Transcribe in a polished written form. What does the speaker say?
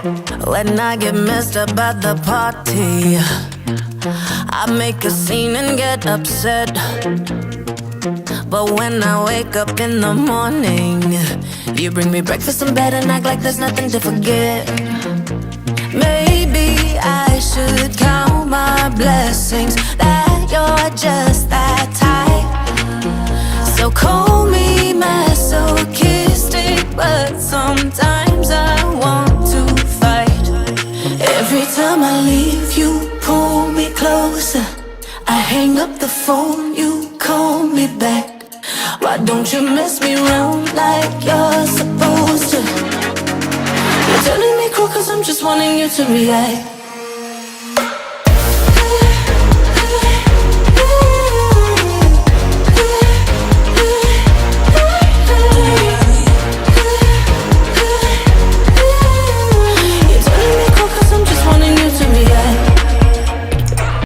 When I get messed up at the party, I make a scene and get upset. But when I wake up in the morning, you bring me breakfast in bed and act like there's nothing to forget. Maybe I should count my blessings that you're just that type. So call me masochistic, but sometimes I want to fight. Every time I leave, you pull me closer. I hang up the phone, you call me back. Why don't you mess me around like you're supposed to? You're turning me cool cause I'm just wanting you to react.